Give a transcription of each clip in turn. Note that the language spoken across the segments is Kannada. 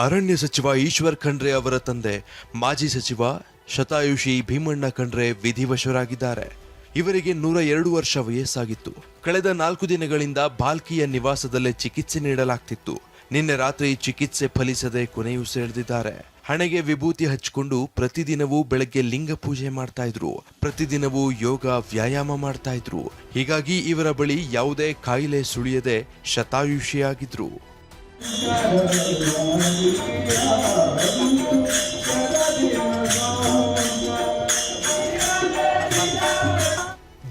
ಅರಣ್ಯ ಸಚಿವ ಈಶ್ವರ್ ಖಂಡ್ರೆ ಅವರ ತಂದೆ ಮಾಜಿ ಸಚಿವ ಶತಾಯುಷಿ ಭೀಮಣ್ಣ ಖಂಡ್ರೆ ವಿಧಿವಶರಾಗಿದ್ದಾರೆ. ಇವರಿಗೆ 102 ವರ್ಷ ವಯಸ್ಸಾಗಿತ್ತು. ಕಳೆದ 4 ದಿನಗಳಿಂದ ಬಾಲ್ಕಿಯ ನಿವಾಸದಲ್ಲೇ ಚಿಕಿತ್ಸೆ ನೀಡಲಾಗ್ತಿತ್ತು. ನಿನ್ನೆ ರಾತ್ರಿ ಚಿಕಿತ್ಸೆ ಫಲಿಸದೆ ಕೊನೆಯುಸಿರೆಳೆದಿದ್ದಾರೆ. ಹಣೆಗೆ ವಿಭೂತಿ ಹಚ್ಚಿಕೊಂಡು ಪ್ರತಿದಿನವೂ ಬೆಳಗ್ಗೆ ಲಿಂಗ ಪೂಜೆ ಮಾಡ್ತಾ ಇದ್ರು. ಪ್ರತಿದಿನವೂ ಯೋಗ ವ್ಯಾಯಾಮ ಮಾಡ್ತಾ ಇದ್ರು. ಹೀಗಾಗಿ ಇವರ ಬಳಿ ಯಾವುದೇ ಕಾಯಿಲೆ ಸುಳಿಯದೆ ಶತಾಯುಷಿಯಾಗಿದ್ರು.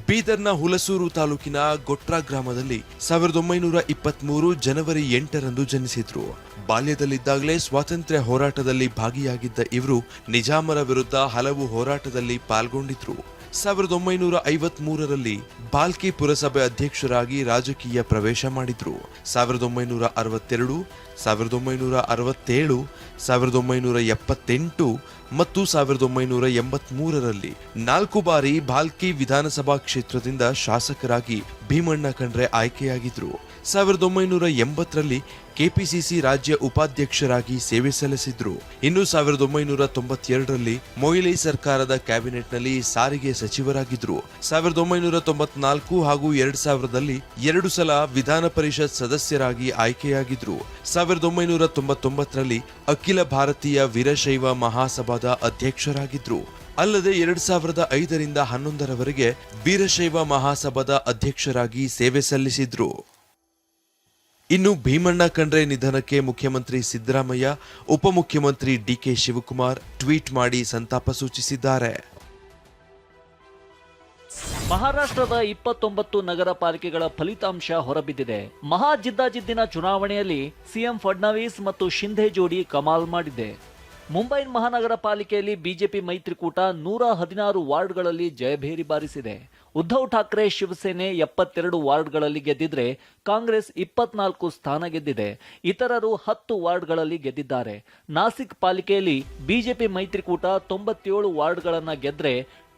ಬೀದರ್ನ ಹುಲಸೂರು ತಾಲೂಕಿನ ಗೊಟ್ರಾ ಗ್ರಾಮದಲ್ಲಿ 1923 ಜನವರಿ 8ರಂದು ಜನಿಸಿದ್ರು. ಬಾಲ್ಯದಲ್ಲಿದ್ದಾಗಲೇ ಸ್ವಾತಂತ್ರ್ಯ ಹೋರಾಟದಲ್ಲಿ ಭಾಗಿಯಾಗಿದ್ದ ಇವರು ನಿಜಾಮರ ವಿರುದ್ಧ ಹಲವು ಹೋರಾಟದಲ್ಲಿ ಪಾಲ್ಗೊಂಡಿದ್ರು. 1953ರಲ್ಲಿ ಬಾಲ್ಕಿ ಪುರಸಭೆ ಅಧ್ಯಕ್ಷರಾಗಿ ರಾಜಕೀಯ ಪ್ರವೇಶ ಮಾಡಿದ್ರು. 1962, 1967, 1978 ಮತ್ತು 1983ರಲ್ಲಿ 4 ಬಾರಿ ಬಾಲ್ಕಿ ವಿಧಾನಸಭಾ ಕ್ಷೇತ್ರದಿಂದ ಶಾಸಕರಾಗಿ ಭೀಮಣ್ಣ ಖಂಡ್ರೆ ಆಯ್ಕೆಯಾಗಿದ್ರು. 1980ರಲ್ಲಿ ಕೆಪಿಸಿಸಿ ರಾಜ್ಯ ಉಪಾಧ್ಯಕ್ಷರಾಗಿ ಸೇವೆ ಸಲ್ಲಿಸಿದ್ರು. ಇನ್ನು 1992ರಲ್ಲಿ ಮೊಯ್ಲಿ ಸರ್ಕಾರದ ಕ್ಯಾಬಿನೆಟ್ನಲ್ಲಿ ಸಾರಿಗೆ ಸಚಿವರಾಗಿದ್ರು. 1994 ಹಾಗೂ 2000ರಲ್ಲಿ 2 ಸಲ ವಿಧಾನ ಪರಿಷತ್ ಸದಸ್ಯರಾಗಿ ಆಯ್ಕೆಯಾಗಿದ್ರು. 1999ರಲ್ಲಿ ಅಖಿಲ ಭಾರತೀಯ ವೀರಶೈವ ಮಹಾಸಭಾದ ಅಧ್ಯಕ್ಷರಾಗಿದ್ರು. ಅಲ್ಲದೆ 2005ರಿಂದ 2011ರವರೆಗೆ ವೀರಶೈವ ಮಹಾಸಭಾದ ಅಧ್ಯಕ್ಷರಾಗಿ ಸೇವೆ ಸಲ್ಲಿಸಿದ್ರು. ಇನ್ನು ಭೀಮಣ್ಣ ಖಂಡ್ರೆ ನಿಧನಕ್ಕೆ ಮುಖ್ಯಮಂತ್ರಿ ಸಿದ್ದರಾಮಯ್ಯ, ಉಪಮುಖ್ಯಮಂತ್ರಿ ಡಿಕೆ ಶಿವಕುಮಾರ್ ಟ್ವೀಟ್ ಮಾಡಿ ಸಂತಾಪ ಸೂಚಿಸಿದ್ದಾರೆ. ಮಹಾರಾಷ್ಟ್ರದ 29 ನಗರ ಪಾಲಿಕೆಗಳ ಫಲಿತಾಂಶ ಹೊರಬಿದ್ದಿದೆ. ಮಹಾ ಜಿದ್ದಾಜಿದ್ದಿನ ಚುನಾವಣೆಯಲ್ಲಿ ಸಿಎಂ ಫಡ್ನವೀಸ್ ಮತ್ತು ಶಿಂಧೆ ಜೋಡಿ ಕಮಾಲ್ ಮಾಡಿದೆ. ಮುಂಬೈ ಮಹಾನಗರ ಪಾಲಿಕೆಯಲ್ಲಿ ಬಿಜೆಪಿ ಮೈತ್ರಿಕೂಟ 116 ವಾರ್ಡ್ಗಳಲ್ಲಿ ಜಯಭೇರಿ ಬಾರಿಸಿದೆ. ಉದ್ಧವ್ ಠಾಕ್ರೆ ಶಿವಸೇನೆ 72 ವಾರ್ಡ್ಗಳಲ್ಲಿ ಗೆದ್ದಿದ್ರೆ ಕಾಂಗ್ರೆಸ್ 24 ಸ್ಥಾನ ಗೆದ್ದಿದೆ. ಇತರರು 10 ವಾರ್ಡ್ಗಳಲ್ಲಿ ಗೆದ್ದಿದ್ದಾರೆ. ನಾಸಿಕ್ ಪಾಲಿಕೆಯಲ್ಲಿ ಬಿಜೆಪಿ ಮೈತ್ರಿಕೂಟ 97 ವಾರ್ಡ್ಗಳನ್ನ ಗೆದ್ರೆ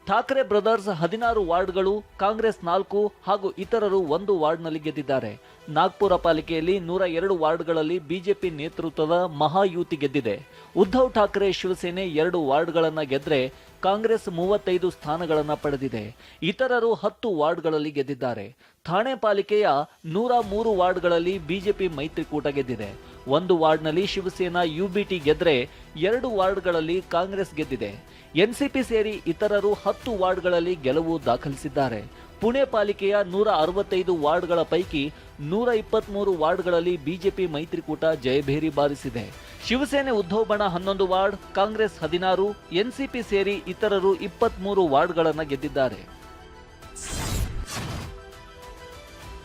ಠಾಕ್ರೆ ಬ್ರದರ್ಸ್ 16 ವಾರ್ಡ್ಗಳು, ಕಾಂಗ್ರೆಸ್ 4 ಹಾಗೂ ಇತರರು 1 ವಾರ್ಡ್ನಲ್ಲಿ ಗೆದ್ದಿದ್ದಾರೆ. ನಾಗ್ಪುರ ಪಾಲಿಕೆಯಲ್ಲಿ 102 ವಾರ್ಡ್ಗಳಲ್ಲಿ ಬಿಜೆಪಿ ನೇತೃತ್ವದ ಮಹಾಯುತಿ ಗೆದ್ದಿದೆ. ಉದ್ಧವ್ ಠಾಕ್ರೆ ಶಿವಸೇನೆ 2 ವಾರ್ಡ್ಗಳನ್ನ ಗೆದ್ರೆ ಕಾಂಗ್ರೆಸ್ 35 ಸ್ಥಾನಗಳನ್ನ ಪಡೆದಿದೆ. ಇತರರು 10 ವಾರ್ಡ್ಗಳಲ್ಲಿ ಗೆದ್ದಿದ್ದಾರೆ. ಥಾಣೆ ಪಾಲಿಕೆಯ 103 ವಾರ್ಡ್ಗಳಲ್ಲಿ ಬಿಜೆಪಿ ಮೈತ್ರಿಕೂಟ ಗೆದ್ದಿದೆ. 1 ವಾರ್ಡ್ನಲ್ಲಿ ಶಿವಸೇನಾ ಯುಬಿಟಿ ಗೆದ್ರೆ 2 ವಾರ್ಡ್ಗಳಲ್ಲಿ ಕಾಂಗ್ರೆಸ್ ಗೆದ್ದಿದೆ. ಎನ್ಸಿಪಿ ಸೇರಿ ಇತರರು 10 ವಾರ್ಡ್ಗಳಲ್ಲಿ ಗೆಲುವು ದಾಖಲಿಸಿದ್ದಾರೆ. ಪುಣೆ ಪಾಲಿಕೆಯ 165 ವಾರ್ಡ್ಗಳ ಪೈಕಿ 123 ವಾರ್ಡ್ಗಳಲ್ಲಿ ಬಿಜೆಪಿ ಮೈತ್ರಿಕೂಟ ಜಯಭೇರಿ ಬಾರಿಸಿದೆ. ಶಿವಸೇನೆ ಉದ್ಧವ್ ಬಣ 11 ವಾರ್ಡ್, ಕಾಂಗ್ರೆಸ್ 16, ಎನ್ಸಿಪಿ ಸೇರಿ ಇತರರು 23 ವಾರ್ಡ್ಗಳನ್ನು ಗೆದ್ದಿದ್ದಾರೆ.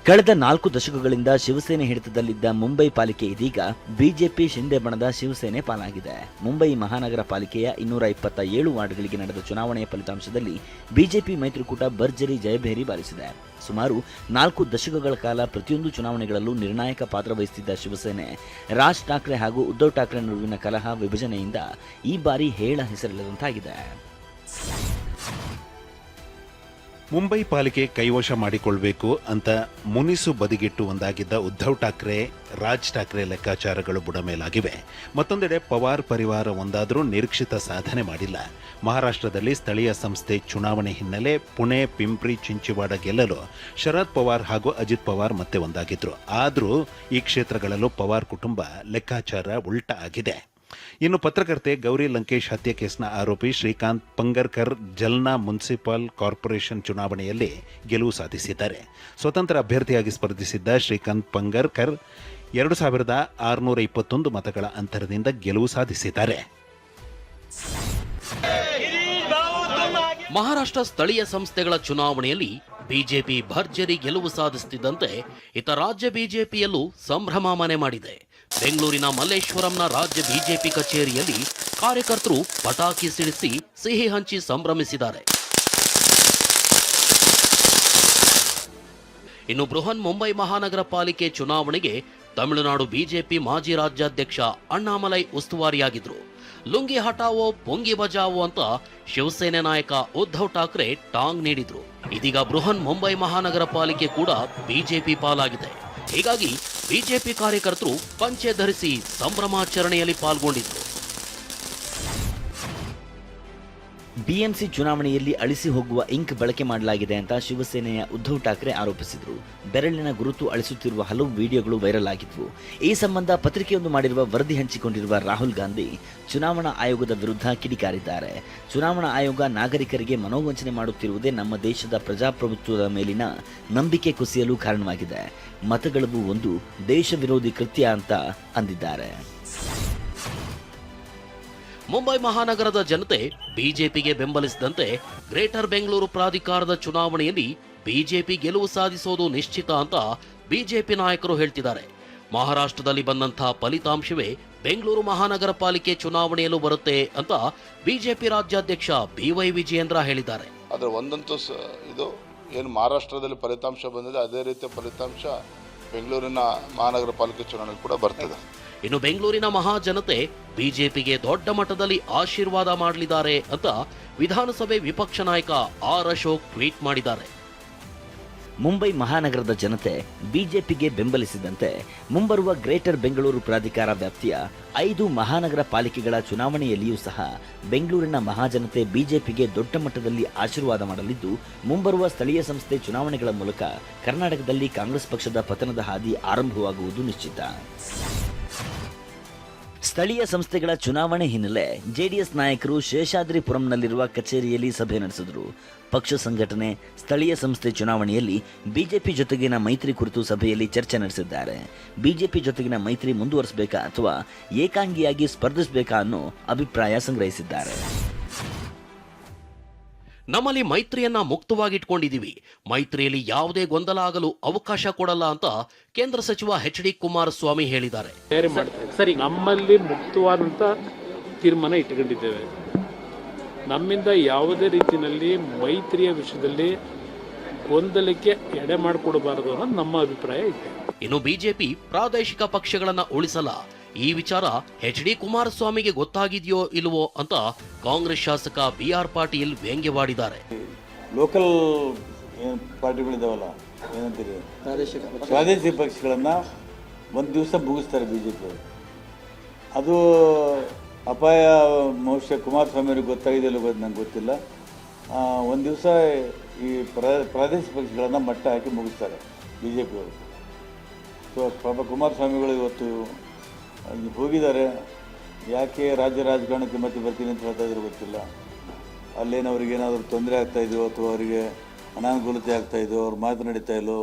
ಕಳೆದ 4 ದಶಕಗಳಿಂದ ಶಿವಸೇನೆ ಹಿಡಿತದಲ್ಲಿದ್ದ ಮುಂಬೈ ಪಾಲಿಕೆ ಇದೀಗ ಬಿಜೆಪಿ ಶಿಂದೆ ಬಣದ ಶಿವಸೇನೆ ಪಾಲಾಗಿದೆ. ಮುಂಬೈ ಮಹಾನಗರ ಪಾಲಿಕೆಯ 227 ವಾರ್ಡ್ಗಳಿಗೆ ನಡೆದ ಚುನಾವಣೆಯ ಫಲಿತಾಂಶದಲ್ಲಿ ಬಿಜೆಪಿ ಮೈತ್ರಿಕೂಟ ಭರ್ಜರಿ ಜಯಭೇರಿ ಬಾರಿಸಿದೆ. ಸುಮಾರು 4 ದಶಕಗಳ ಕಾಲ ಪ್ರತಿಯೊಂದು ಚುನಾವಣೆಗಳಲ್ಲೂ ನಿರ್ಣಾಯಕ ಪಾತ್ರ ವಹಿಸುತ್ತಿದ್ದ ಶಿವಸೇನೆ ರಾಜ್ ಠಾಕ್ರೆ ಹಾಗೂ ಉದ್ಧವ್ ಠಾಕ್ರೆ ನಡುವಿನ ಕಲಹ ವಿಭಜನೆಯಿಂದ ಈ ಬಾರಿ ಹೇಳ ಹೆಸರಿಲ್ಲದಂತಾಗಿದೆ. ಮುಂಬೈ ಪಾಲಿಕೆ ಕೈವಶ ಮಾಡಿಕೊಳ್ಬೇಕು ಅಂತ ಮುನಿಸು ಬದಿಗಿಟ್ಟು ಒಂದಾಗಿದ್ದ ಉದ್ಧವ್ ಠಾಕ್ರೆ, ರಾಜ್ ಠಾಕ್ರೆ ಲೆಕ್ಕಾಚಾರಗಳು ಬುಡಮೇಲಾಗಿವೆ. ಮತ್ತೊಂದೆಡೆ ಪವಾರ್ ಪರಿವಾರ ಒಂದಾದರೂ ನಿರೀಕ್ಷಿತ ಸಾಧನೆ ಮಾಡಿಲ್ಲ. ಮಹಾರಾಷ್ಟ್ರದಲ್ಲಿ ಸ್ಥಳೀಯ ಸಂಸ್ಥೆ ಚುನಾವಣೆ ಹಿನ್ನೆಲೆ ಪುಣೆ, ಪಿಂಪ್ರಿ, ಚಿಂಚುವಾಡ ಗೆಲ್ಲಲು ಶರದ್ ಪವಾರ್ ಹಾಗೂ ಅಜಿತ್ ಪವಾರ್ ಮತ್ತೆ ಒಂದಾಗಿದ್ರು. ಆದರೂ ಈ ಕ್ಷೇತ್ರಗಳಲ್ಲೂ ಪವಾರ್ ಕುಟುಂಬ ಲೆಕ್ಕಾಚಾರ ಉಲ್ಟಾ ಆಗಿದೆ. ಇನ್ನು ಪತ್ರಕರ್ತೆ ಗೌರಿ ಲಂಕೇಶ್ ಹತ್ಯೆ ಕೇಸ್ನ ಆರೋಪಿ ಶ್ರೀಕಾಂತ್ ಪಂಗರ್ಕರ್ ಜಲ್ನಾ ಮುನ್ಸಿಪಲ್ ಕಾರ್ಪೊರೇಷನ್ ಚುನಾವಣೆಯಲ್ಲಿ ಗೆಲುವು ಸಾಧಿಸಿದ್ದಾರೆ. ಸ್ವತಂತ್ರ ಅಭ್ಯರ್ಥಿಯಾಗಿ ಸ್ಪರ್ಧಿಸಿದ್ದ ಶ್ರೀಕಾಂತ್ ಪಂಗರ್ಕರ್ 2621 ಮತಗಳ ಅಂತರದಿಂದ ಗೆಲುವು ಸಾಧಿಸಿದ್ದಾರೆ. ಮಹಾರಾಷ್ಟ್ರ ಸ್ಥಳೀಯ ಸಂಸ್ಥೆಗಳ ಚುನಾವಣೆಯಲ್ಲಿ ಬಿಜೆಪಿ ಭರ್ಜರಿ ಗೆಲುವು ಸಾಧಿಸುತ್ತಿದ್ದಂತೆ ಇತ ರಾಜ್ಯ ಬಿಜೆಪಿಯಲ್ಲೂ ಸಂಭ್ರಮ ಮನೆ ಮಾಡಿದೆ. ಬೆಂಗಳೂರಿನ ಮಲ್ಲೇಶ್ವರಂನ ರಾಜ್ಯ ಬಿಜೆಪಿ ಕಚೇರಿಯಲ್ಲಿ ಕಾರ್ಯಕರ್ತರು ಪಟಾಕಿ ಸಿಡಿಸಿ ಸಿಹಿ ಹಂಚಿ ಸಂಭ್ರಮಿಸಿದ್ದಾರೆ. ಇನ್ನು ಬೃಹನ್ ಮುಂಬೈ ಮಹಾನಗರ ಪಾಲಿಕೆ ಚುನಾವಣೆಗೆ ತಮಿಳುನಾಡು ಬಿಜೆಪಿ ಮಾಜಿ ರಾಜ್ಯಾಧ್ಯಕ್ಷ ಅಣ್ಣಾಮಲೈ ಉಸ್ತುವಾರಿಯಾಗಿದ್ರು. ಲುಂಗಿ ಹಟಾವೋ ಪೊಂಗಿ ಬಜಾವೋ ಅಂತ ಶಿವಸೇನೆ ನಾಯಕ ಉದ್ಧವ್ ಠಾಕ್ರೆ ಟಾಂಗ್ ನೀಡಿದ್ರು. ಇದೀಗ ಬೃಹನ್ ಮುಂಬೈ ಮಹಾನಗರ ಪಾಲಿಕೆ ಕೂಡ ಬಿಜೆಪಿ ಪಾಲಾಗಿದೆ. ಹೀಗಾಗಿ ಬಿಜೆಪಿ ಕಾರ್ಯಕರ್ತರು ಪಂಚೆ ಧರಿಸಿ ಸಂಭ್ರಮಾಚರಣೆಯಲ್ಲಿ ಪಾಲ್ಗೊಂಡಿದ್ದರು. ಬಿಎಂಸಿ ಚುನಾವಣೆಯಲ್ಲಿ ಅಳಿಸಿ ಹೋಗುವ ಇಂಕ್ ಬಳಕೆ ಮಾಡಲಾಗಿದೆ ಅಂತ ಶಿವಸೇನೆಯ ಉದ್ಧವ್ ಠಾಕ್ರೆ ಆರೋಪಿಸಿದರು. ಬೆರಳಿನ ಗುರುತು ಅಳಿಸುತ್ತಿರುವ ಹಲವು ವಿಡಿಯೋಗಳು ವೈರಲ್ ಆಗಿದ್ವು. ಈ ಸಂಬಂಧ ಪತ್ರಿಕೆಯೊಂದು ಮಾಡಿರುವ ವರದಿ ಹಂಚಿಕೊಂಡಿರುವ ರಾಹುಲ್ ಗಾಂಧಿ ಚುನಾವಣಾ ಆಯೋಗದ ವಿರುದ್ಧ ಕಿಡಿಕಾರಿದ್ದಾರೆ. ಚುನಾವಣಾ ಆಯೋಗ ನಾಗರಿಕರಿಗೆ ಮನೋವಂಚನೆ ಮಾಡುತ್ತಿರುವುದೇ ನಮ್ಮ ದೇಶದ ಪ್ರಜಾಪ್ರಭುತ್ವದ ಮೇಲಿನ ನಂಬಿಕೆ ಕುಸಿಯಲು ಕಾರಣವಾಗಿದೆ. ಮತಗಳವು ಒಂದು ದೇಶ ವಿರೋಧಿ ಕೃತ್ಯ ಅಂತ ಅಂದಿದ್ದಾರೆ. ಮುಂಬೈ ಮಹಾನಗರದ ಜನತೆ ಬಿಜೆಪಿಗೆ ಬೆಂಬಲಿಸಿದಂತೆ ಗ್ರೇಟರ್ ಬೆಂಗಳೂರು ಪ್ರಾಧಿಕಾರದ ಚುನಾವಣೆಯಲ್ಲಿ ಬಿಜೆಪಿ ಗೆಲುವು ಸಾಧಿಸೋದು ನಿಶ್ಚಿತ ಅಂತ ಬಿಜೆಪಿ ನಾಯಕರು ಹೇಳ್ತಿದ್ದಾರೆ. ಮಹಾರಾಷ್ಟ್ರದಲ್ಲಿ ಬಂದಂತಹ ಫಲಿತಾಂಶವೇ ಬೆಂಗಳೂರು ಮಹಾನಗರ ಪಾಲಿಕೆ ಚುನಾವಣೆಯಲ್ಲೂ ಬರುತ್ತೆ ಅಂತ ಬಿಜೆಪಿ ರಾಜ್ಯಾಧ್ಯಕ್ಷ BY ವಿಜಯೇಂದ್ರ ಹೇಳಿದ್ದಾರೆ. ಆದರೆ ಒಂದಂತೂ ಇದು ಏನು ಮಹಾರಾಷ್ಟ್ರದಲ್ಲಿ ಫಲಿತಾಂಶ ಬಂದಿದೆ ಅದೇ ರೀತಿಯ ಫಲಿತಾಂಶ ಬೆಂಗಳೂರಿನ ಮಹಾನಗರ ಪಾಲಿಕೆ ಚುನಾವಣೆ ಕೂಡ ಬರ್ತದೆ. ಇನ್ನು ಬೆಂಗಳೂರಿನ ಮಹಾಜನತೆ ಬಿಜೆಪಿಗೆ ದೊಡ್ಡ ಮಟ್ಟದಲ್ಲಿ ಆಶೀರ್ವಾದ ಮಾಡಲಿದ್ದಾರೆ ಅಂತ ವಿಧಾನಸಭೆ ವಿಪಕ್ಷ ನಾಯಕ ಆರ್ ಅಶೋಕ್ ಟ್ವೀಟ್ ಮಾಡಿದ್ದಾರೆ. ಮುಂಬೈ ಮಹಾನಗರದ ಜನತೆ ಬಿಜೆಪಿಗೆ ಬೆಂಬಲಿಸಿದಂತೆ ಮುಂಬರುವ ಗ್ರೇಟರ್ ಬೆಂಗಳೂರು ಪ್ರಾಧಿಕಾರ ವ್ಯಾಪ್ತಿಯ 5 ಮಹಾನಗರ ಪಾಲಿಕೆಗಳ ಚುನಾವಣೆಯಲ್ಲಿಯೂ ಸಹ ಬೆಂಗಳೂರಿನ ಮಹಾಜನತೆ ಬಿಜೆಪಿಗೆ ದೊಡ್ಡ ಮಟ್ಟದಲ್ಲಿ ಆಶೀರ್ವಾದ ಮಾಡಲಿದ್ದು, ಮುಂಬರುವ ಸ್ಥಳೀಯ ಸಂಸ್ಥೆ ಚುನಾವಣೆಗಳ ಮೂಲಕ ಕರ್ನಾಟಕದಲ್ಲಿ ಕಾಂಗ್ರೆಸ್ ಪಕ್ಷದ ಪತನದ ಹಾದಿ ಆರಂಭವಾಗುವುದು ನಿಶ್ಚಿತ. ಸ್ಥಳೀಯ ಸಂಸ್ಥೆಗಳ ಚುನಾವಣೆ ಹಿನ್ನೆಲೆ ಜೆಡಿಎಸ್ ನಾಯಕರು ಶೇಷಾದ್ರಿಪುರಂನಲ್ಲಿರುವ ಕಚೇರಿಯಲ್ಲಿ ಸಭೆ ನಡೆಸಿದರು. ಪಕ್ಷ ಸಂಘಟನೆ, ಸ್ಥಳೀಯ ಸಂಸ್ಥೆ ಚುನಾವಣೆಯಲ್ಲಿ ಬಿಜೆಪಿ ಜೊತೆಗಿನ ಮೈತ್ರಿ ಕುರಿತು ಸಭೆಯಲ್ಲಿ ಚರ್ಚೆ ನಡೆಸಿದ್ದಾರೆ. ಬಿಜೆಪಿ ಜೊತೆಗಿನ ಮೈತ್ರಿ ಮುಂದುವರಿಸಬೇಕಾ ಅಥವಾ ಏಕಾಂಗಿಯಾಗಿ ಸ್ಪರ್ಧಿಸಬೇಕಾ ಅನ್ನೋ ಅಭಿಪ್ರಾಯ ಸಂಗ್ರಹಿಸಿದ್ದಾರೆ. ನಮ್ಮಲ್ಲಿ ಮೈತ್ರಿಯನ್ನ ಮುಕ್ತವಾಗಿಟ್ಕೊಂಡಿದ್ದೀವಿ, ಮೈತ್ರಿಯಲ್ಲಿ ಯಾವುದೇ ಗೊಂದಲ ಆಗಲು ಅವಕಾಶ ಕೊಡಲ್ಲ ಅಂತ ಕೇಂದ್ರ ಸಚಿವ HD ಕುಮಾರಸ್ವಾಮಿ ಹೇಳಿದ್ದಾರೆ. ಸರಿ, ನಮ್ಮಲ್ಲಿ ಮುಕ್ತವಾದಂಥ ತೀರ್ಮಾನ ಇಟ್ಟುಕೊಂಡಿದ್ದೇವೆ. ನಮ್ಮಿಂದ ಯಾವುದೇ ರೀತಿಯಲ್ಲಿ ಮೈತ್ರಿಯ ವಿಷಯದಲ್ಲಿ ಗೊಂದಲಕ್ಕೆ ಎಡೆ ಮಾಡಿಕೊಡಬಾರದು ಅನ್ನೋದು ನಮ್ಮ ಅಭಿಪ್ರಾಯ ಇದೆ. ಇನ್ನು ಬಿಜೆಪಿ ಪ್ರಾದೇಶಿಕ ಪಕ್ಷಗಳನ್ನ ಉಳಿಸಲ್ಲ, ಈ ವಿಚಾರ HD ಕುಮಾರಸ್ವಾಮಿಗೆ ಗೊತ್ತಾಗಿದೆಯೋ ಇಲ್ವೋ ಅಂತ ಕಾಂಗ್ರೆಸ್ ಶಾಸಕ BR ಪಾಟೀಲ್ ವ್ಯಂಗ್ಯವಾಡಿದ್ದಾರೆ. ಲೋಕಲ್ ಪಾರ್ಟಿಗಳಿದಾವಲ್ಲ, ಏನಂತೀರಿ, ಪ್ರಾದೇಶಿಕ ಪಕ್ಷಗಳನ್ನು ಒಂದು ದಿವಸ ಮುಗಿಸ್ತಾರೆ ಬಿಜೆಪಿ. ಅದು ಅಪಾಯ ಬಹುಶಃ ಕುಮಾರಸ್ವಾಮಿ ಅವ್ರಿಗೆ ಗೊತ್ತಾಗಿದೆಯಲ್ಲ ನಂಗೆ ಗೊತ್ತಿಲ್ಲ. ಒಂದು ದಿವಸ ಈ ಪ್ರಾದೇಶಿಕ ಪಕ್ಷಗಳನ್ನು ಮಟ್ಟ ಹಾಕಿ ಮುಗಿಸ್ತಾರೆ ಬಿಜೆಪಿಯವರು. ಸೊ ಪಾಪ ಕುಮಾರಸ್ವಾಮಿಗಳು ಇವತ್ತು ಹೋಗಿದ್ದಾರೆ. ಯಾಕೆ ರಾಜ್ಯ ರಾಜಕಾರಣಕ್ಕೆ ಮತ್ತೆ ಬರ್ತೀನಿ ಅಂತ ಹೇಳ್ತಾ ಇದ್ರು ಗೊತ್ತಿಲ್ಲ. ಅಲ್ಲೇನು ಅವ್ರಿಗೇನಾದರೂ ತೊಂದರೆ ಆಗ್ತಾಯಿದೆಯೋ ಅಥವಾ ಅವರಿಗೆ ಅನಾನುಕೂಲತೆ ಆಗ್ತಾಯಿದೆಯೋ, ಅವ್ರು ಮಾತನಾಡ್ತಾ ಇಲ್ಲೋ.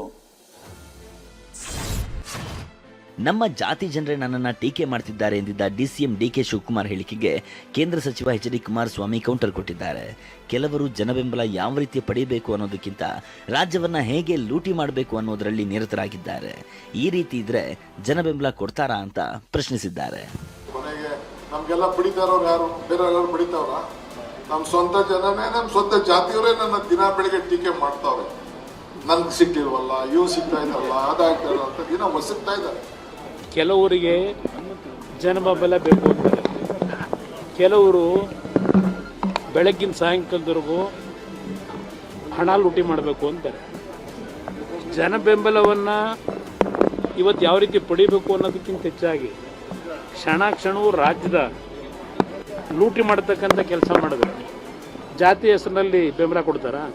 ನಮ್ಮ ಜಾತಿ ಜನರೇ ನನ್ನನ್ನು ಟೀಕೆ ಮಾಡ್ತಿದ್ದಾರೆ ಎಂದಿದ್ದ DCM DK ಶಿವಕುಮಾರ್ ಹೇಳಿಕೆಗೆ ಕೇಂದ್ರ ಸಚಿವ HD ಕುಮಾರಸ್ವಾಮಿ ಕೌಂಟರ್ ಕೊಟ್ಟಿದ್ದಾರೆ. ಕೆಲವರು ಜನಬೆಂಬಲ ಯಾವ ರೀತಿ ಪಡೆಯಬೇಕು ಅನ್ನೋದಕ್ಕಿಂತ ರಾಜ್ಯವನ್ನ ಹೇಗೆ ಲೂಟಿ ಮಾಡಬೇಕು ಅನ್ನೋದರಲ್ಲಿ ನಿರತರಾಗಿದ್ದಾರೆ. ಈ ರೀತಿ ಇದ್ರೆ ಜನಬೆಂಬಲ ಕೊಡ್ತಾರಾ ಅಂತ ಪ್ರಶ್ನಿಸಿದ್ದಾರೆ. ಕೊನೆಗೆ ನಮ್ಗೆಲ್ಲ ಬಿಡಿತಾರವ್ರು ಯಾರು? ಬೇರೆ ಯಾರು ಬಿಡಿತಾವ್ರ? ನಮ್ಮ ಸ್ವಂತ ಜನನೇ, ನಮ್ಮ ಸ್ವಂತ ಜಾತಿಯವರೇ ನನ್ನ ದಿನ ಬೆಳಿಗ್ಗೆ ಟೀಕೆ ಮಾಡ್ತಾವ್ರೆ. ನನ್ಗೆ ಸಿಕ್ಕಿಲ್ವಲ್ಲ, ಇವು ಸಿಗ್ತಾ ಇದ್ದಾರಲ್ಲ, ಅದಾಗ್ತಾರ ಅಂತ ದಿನ ಒಸಗ್ತಾ ಇದ್ದಾರೆ. ಕೆಲವರಿಗೆ ಜನಬೆಂಬಲ ಬೇಕು ಅಂತಾರೆ, ಕೆಲವರು ಬೆಳಗ್ಗಿನ ಸಾಯಂಕಾಲದವರೆಗೂ ಹಣ ಲೂಟಿ ಮಾಡಬೇಕು ಅಂತಾರೆ. ಜನಬೆಂಬಲವನ್ನು ಇವತ್ತು ಯಾವ ರೀತಿ ಪಡಿಬೇಕು ಅನ್ನೋದಕ್ಕಿಂತ ಹೆಚ್ಚಾಗಿ ಕ್ಷಣವೂ ರಾಜ್ಯದ ಲೂಟಿ ಮಾಡತಕ್ಕಂಥ ಕೆಲಸ ಮಾಡಿದ್ರು. ಜಾತಿ ಹೆಸರಿನಲ್ಲಿ ಬೆಂಬಲ ಕೊಡ್ತಾರಾ?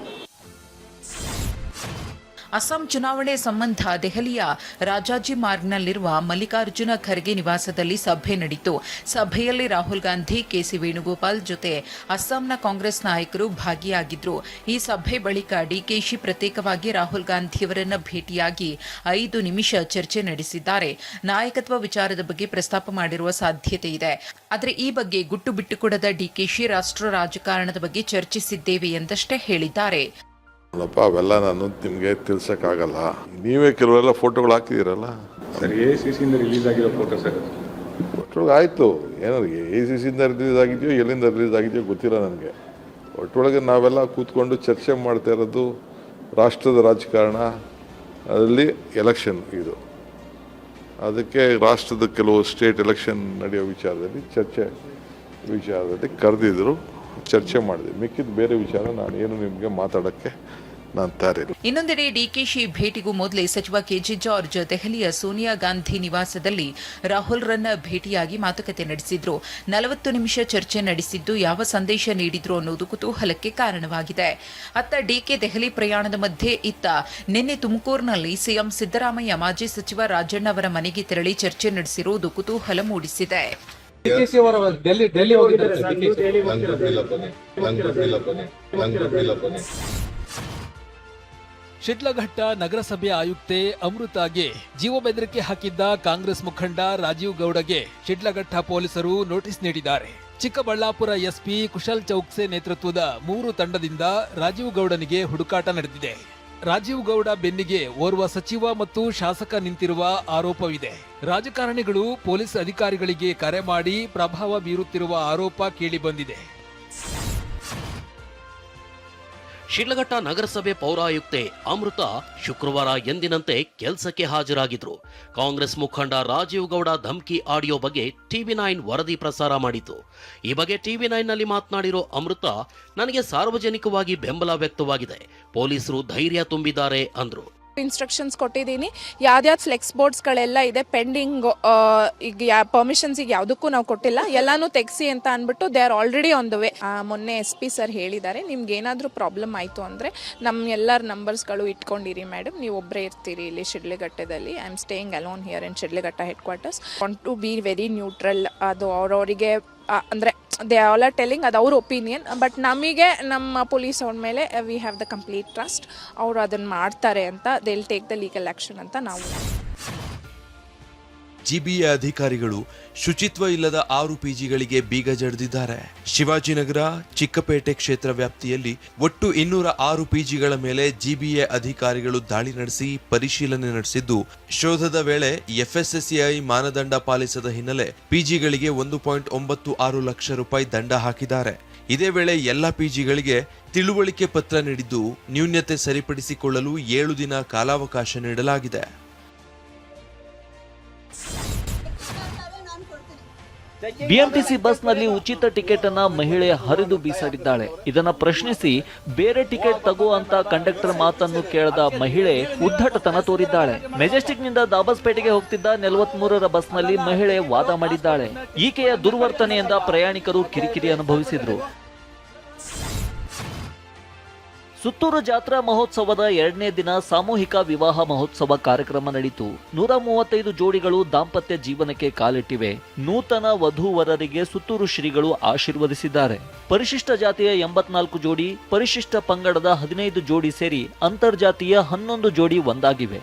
ಅಸ್ಸಾಂ ಚುನಾವಣೆ ಸಂಬಂಧ ದೆಹಲಿಯ ರಾಜಾಜಿ ಮಾರ್ಗ್ನಲ್ಲಿರುವ ಮಲ್ಲಿಕಾರ್ಜುನ ಖರ್ಗೆ ನಿವಾಸದಲ್ಲಿ ಸಭೆ ನಡೆಯಿತು. ಸಭೆಯಲ್ಲಿ ರಾಹುಲ್ ಗಾಂಧಿ, KC ವೇಣುಗೋಪಾಲ್ ಜೊತೆ ಅಸ್ಸಾಂನ ಕಾಂಗ್ರೆಸ್ ನಾಯಕರು ಭಾಗಿಯಾಗಿದ್ದರು. ಈ ಸಭೆ ಬಳಿಕ DKಶಿ ಪ್ರತ್ಯೇಕವಾಗಿ ರಾಹುಲ್ ಗಾಂಧಿಯವರನ್ನ ಭೇಟಿಯಾಗಿ 5 ನಿಮಿಷ ಚರ್ಚೆ ನಡೆಸಿದ್ದಾರೆ. ನಾಯಕತ್ವ ವಿಚಾರದ ಬಗ್ಗೆ ಪ್ರಸ್ತಾಪ ಮಾಡಿರುವ ಸಾಧ್ಯತೆ ಇದೆ. ಆದರೆ ಈ ಬಗ್ಗೆ ಗುಟ್ಟು ಬಿಟ್ಟುಕೊಡದ DKಶಿ ರಾಷ್ಟ್ರ ರಾಜಕಾರಣದ ಬಗ್ಗೆ ಚರ್ಚಿಸಿದ್ದೇವೆ ಎಂದಷ್ಟೇ ಹೇಳಿದ್ದಾರೆ. ಅಲ್ಲಪ್ಪ, ಅವೆಲ್ಲ ನಾನು ನಿಮಗೆ ತಿಳ್ಸೋಕ್ಕಾಗಲ್ಲ. ನೀವೇ ಕೆಲವೆಲ್ಲ ಫೋಟೋಗಳು ಹಾಕ್ತಿದ್ದೀರಲ್ಲ ಸರ್. ACCಯಿಂದ ರಿಲೀಸ್ ಆಗಿರೋ ಫೋಟೋ ಸರ್. ಒಟ್ಟೊಳಗೆ ಆಯಿತು. ಏನಾದ್ರು ACCಯಿಂದ ರಿಲೀಸ್ ಆಗಿದೆಯೋ ಎಲ್ಲಿಂದ ರಿಲೀಸ್ ಆಗಿದೆಯೋ ಗೊತ್ತಿಲ್ಲ ನನಗೆ. ಒಟ್ಟೊಳಗೆ ನಾವೆಲ್ಲ ಕೂತ್ಕೊಂಡು ಚರ್ಚೆ ಮಾಡ್ತಾ ಇರೋದು ರಾಷ್ಟ್ರದ ರಾಜಕಾರಣ, ಅದರಲ್ಲಿ ಎಲೆಕ್ಷನ್ ಇದು. ಅದಕ್ಕೆ ರಾಷ್ಟ್ರದ ಕೆಲವು ಸ್ಟೇಟ್ ಎಲೆಕ್ಷನ್ ನಡೆಯೋ ವಿಚಾರದಲ್ಲಿ ವಿಚಾರದಲ್ಲಿ ಕರೆದಿದ್ರು, ಚರ್ಚೆ ಮಾಡಿದೆ. ಮಿಕ್ಕಿದ ಬೇರೆ ವಿಚಾರ ನಾನು ಏನು ನಿಮಗೆ ಮಾತಾಡೋಕ್ಕೆ ನಾನು ತಯಾರಿ. ಇನ್ನೊಂದೆಡೆ ಡಿಕೆಶಿ ಭೇಟಿಗೂ ಮೊದಲೇ ಸಚಿವ ಕೆಜೆ ಜಾರ್ಜ್ ದೆಹಲಿಯ ಸೋನಿಯಾ ಗಾಂಧಿ ನಿವಾಸದಲ್ಲಿ ರಾಹುಲ್ರನ್ನ ಭೇಟಿಯಾಗಿ ಮಾತುಕತೆ ನಡೆಸಿದ್ರು. 40 ನಿಮಿಷ ಚರ್ಚೆ ನಡೆಸಿದ್ದು ಯಾವ ಸಂದೇಶ ನೀಡಿದ್ರು ಅನ್ನೋದು ಕುತೂಹಲಕ್ಕೆ ಕಾರಣವಾಗಿದೆ. ಅತ್ತ ಡಿಕೆ ದೆಹಲಿ ಪ್ರಯಾಣದ ಮಧ್ಯೆ ಇತ್ತ ನಿನ್ನೆ ತುಮಕೂರಿನಲ್ಲಿ ಸಿಎಂ ಸಿದ್ದರಾಮಯ್ಯ ಮಾಜಿ ಸಚಿವ ರಾಜಣ್ಣ ಅವರ ಮನೆಗೆ ತೆರಳಿ ಚರ್ಚೆ ನಡೆಸಿರುವುದು ಕುತೂಹಲ ಮೂಡಿಸಿದೆ. ಶಿಡ್ಲಘಟ್ಟ ನಗರಸಭೆ ಆಯುಕ್ತೆ ಅಮೃತಾಗೆ ಜೀವ ಬೆದರಿಕೆ ಹಾಕಿದ್ದ ಕಾಂಗ್ರೆಸ್ ಮುಖಂಡ ರಾಜೀವ್ ಗೌಡಗೆ ಶಿಡ್ಲಘಟ್ಟ ಪೊಲೀಸರು ನೋಟಿಸ್ ನೀಡಿದ್ದಾರೆ. ಚಿಕ್ಕಬಳ್ಳಾಪುರ ಎಸ್ಪಿ ಕುಶಲ್ ಚೌಕ್ಸೆ ನೇತೃತ್ವದ 3 ತಂಡದಿಂದ ರಾಜೀವ್ ಗೌಡನಿಗೆ ಹುಡುಕಾಟ ನಡೆದಿದೆ. ರಾಜೀವ್ ಗೌಡ ಬೆನ್ನಿಗೆ ಓರ್ವ ಸಚಿವ ಮತ್ತು ಶಾಸಕ ನಿಂತಿರುವ ಆರೋಪವಿದೆ. ರಾಜಕಾರಣಿಗಳು ಪೊಲೀಸ್ ಅಧಿಕಾರಿಗಳಿಗೆ ಕರೆ ಮಾಡಿ ಪ್ರಭಾವ ಬೀರುತ್ತಿರುವ ಆರೋಪ ಕೇಳಿಬಂದಿದೆ. ಶಿಡ್ಲಘಟ್ಟ ನಗರಸಭೆ ಪೌರಾಯುಕ್ತೆ ಅಮೃತ ಶುಕ್ರವಾರ ಎಂದಿನಂತೆ ಕೆಲಸಕ್ಕೆ ಹಾಜರಾಗಿದ್ರು. ಕಾಂಗ್ರೆಸ್ ಮುಖಂಡ ರಾಜೀವ್ ಗೌಡ ಧಮ್ಕಿ ಆಡಿಯೋ ಬಗ್ಗೆ TV9 ವರದಿ ಪ್ರಸಾರ ಮಾಡಿತು. ಈ ಬಗ್ಗೆ TV9ನಲ್ಲಿ ಮಾತನಾಡಿರೋ ಅಮೃತ, ನನಗೆ ಸಾರ್ವಜನಿಕವಾಗಿ ಬೆಂಬಲ ವ್ಯಕ್ತವಾಗಿದೆ, ಪೊಲೀಸರು ಧೈರ್ಯ ತುಂಬಿದ್ದಾರೆ ಅಂದ್ರು. ಇನ್ಸ್ಟ್ರಕ್ಷನ್ಸ್ ಕೊಟ್ಟಿದ್ದೀನಿ. ಯಾವ್ದಾವ್ದು ಫ್ಲೆಕ್ಸ್ ಬೋರ್ಡ್ಸ್ಗಳೆಲ್ಲ ಇದೆ ಪೆಂಡಿಂಗ್, ಈಗ ಪರ್ಮಿಷನ್ಸ್ ಈಗ ಯಾವುದಕ್ಕೂ ನಾವು ಕೊಟ್ಟಿಲ್ಲ, ಎಲ್ಲಾನು ತೆಗ್ಸಿ ಅಂತ ಅಂದ್ಬಿಟ್ಟು they are already on the way. ಮೊನ್ನೆ SP ಸರ್ ಹೇಳಿದ್ದಾರೆ, ನಿಮ್ಗೆ ಏನಾದರೂ ಪ್ರಾಬ್ಲಮ್ ಆಯಿತು ಅಂದರೆ ನಮ್ಮ ಎಲ್ಲರ ನಂಬರ್ಸ್ಗಳು ಇಟ್ಕೊಂಡಿರಿ ಮೇಡಮ್, ನೀವು ಒಬ್ಬರೇ ಇರ್ತೀರಿ ಇಲ್ಲಿ ಶಿಡ್ಲಘಟ್ಟದಲ್ಲಿ. I am staying alone here in Shidlaghatta headquarters. Want to be very neutral. ಅದು ಅವರವರಿಗೆ ಅಂದರೆ ದೇ ಆಲ್ ಆರ್ ಟೆಲಿಂಗ್, ಅದು ಅವ್ರ ಒಪಿನಿಯನ್. ಬಟ್ ನಮಗೆ ನಮ್ಮ ಪೊಲೀಸ್ ಅವ್ರ ಮೇಲೆ we have the complete trust. ಅವರು ಅದನ್ನು ಮಾಡ್ತಾರೆ ಅಂತ, they will take the legal action ಅಂತ ನಾವು. ಜಿಬಿಎ ಅಧಿಕಾರಿಗಳು ಶುಚಿತ್ವ ಇಲ್ಲದ 6 ಪಿಜಿಗಳಿಗೆ ಬೀಗ ಜಡಿದಿದ್ದಾರೆ. ಶಿವಾಜಿನಗರ, ಚಿಕ್ಕಪೇಟೆ ಕ್ಷೇತ್ರ ವ್ಯಾಪ್ತಿಯಲ್ಲಿ ಒಟ್ಟು 206 ಪಿಜಿಗಳ ಮೇಲೆ ಜಿಬಿಎ ಅಧಿಕಾರಿಗಳು ದಾಳಿ ನಡೆಸಿ ಪರಿಶೀಲನೆ ನಡೆಸಿದ್ದು, ಶೋಧದ ವೇಳೆ FSSAI ಮಾನದಂಡ ಪಾಲಿಸದ ಹಿನ್ನೆಲೆ ಪಿಜಿಗಳಿಗೆ 1.96 ಲಕ್ಷ ರೂಪಾಯಿ ದಂಡ ಹಾಕಿದ್ದಾರೆ. ಇದೇ ವೇಳೆ ಎಲ್ಲ ಪಿಜಿಗಳಿಗೆ ತಿಳುವಳಿಕೆ ಪತ್ರ ನೀಡಿದ್ದು, ನ್ಯೂನ್ಯತೆ ಸರಿಪಡಿಸಿಕೊಳ್ಳಲು 7 ದಿನ ಕಾಲಾವಕಾಶ ನೀಡಲಾಗಿದೆ. BMTC ಬಸ್ನಲ್ಲಿ ಉಚಿತ ಟಿಕೆಟ್ ಅನ್ನ ಮಹಿಳೆ ಹರಿದು ಬೀಸಾಡಿದ್ದಾಳೆ. ಇದನ್ನ ಪ್ರಶ್ನಿಸಿ ಬೇರೆ ಟಿಕೆಟ್ ತಗೋ ಅಂತ ಕಂಡಕ್ಟರ್ ಮಾತನ್ನು ಕೇಳದ ಮಹಿಳೆ ಉದ್ದಟತನ ತೋರಿದ್ದಾಳೆ. ಮೆಜೆಸ್ಟಿಕ್ ನಿಂದ ದಾಬಸ್ಪೇಟೆಗೆ ಹೋಗ್ತಿದ್ದ 43ರ ಬಸ್ನಲ್ಲಿ ಮಹಿಳೆ ವಾದ ಮಾಡಿದ್ದಾಳೆ. ಈಕೆಯ ದುರ್ವರ್ತನೆಯಿಂದ ಪ್ರಯಾಣಿಕರು ಕಿರಿಕಿರಿ ಅನುಭವಿಸಿದ್ರು. ಸುತ್ತೂರು ಜಾತ್ರಾ ಮಹೋತ್ಸವದ 2ನೇ ದಿನ ಸಾಮೂಹಿಕ ವಿವಾಹ ಮಹೋತ್ಸವ ಕಾರ್ಯಕ್ರಮ ನಡೆಯಿತು. 135 ಜೋಡಿಗಳು ದಾಂಪತ್ಯ ಜೀವನಕ್ಕೆ ಕಾಲಿಟ್ಟಿವೆ. ನೂತನ ವಧೂವರರಿಗೆ ಸುತ್ತೂರು ಶ್ರೀಗಳು ಆಶೀರ್ವದಿಸಿದ್ದಾರೆ. ಪರಿಶಿಷ್ಟ ಜಾತಿಯ 84 ಜೋಡಿ, ಪರಿಶಿಷ್ಟ ಪಂಗಡದ 15 ಜೋಡಿ ಸೇರಿ ಅಂತರ್ಜಾತೀಯ 11 ಜೋಡಿ ಒಂದಾಗಿವೆ.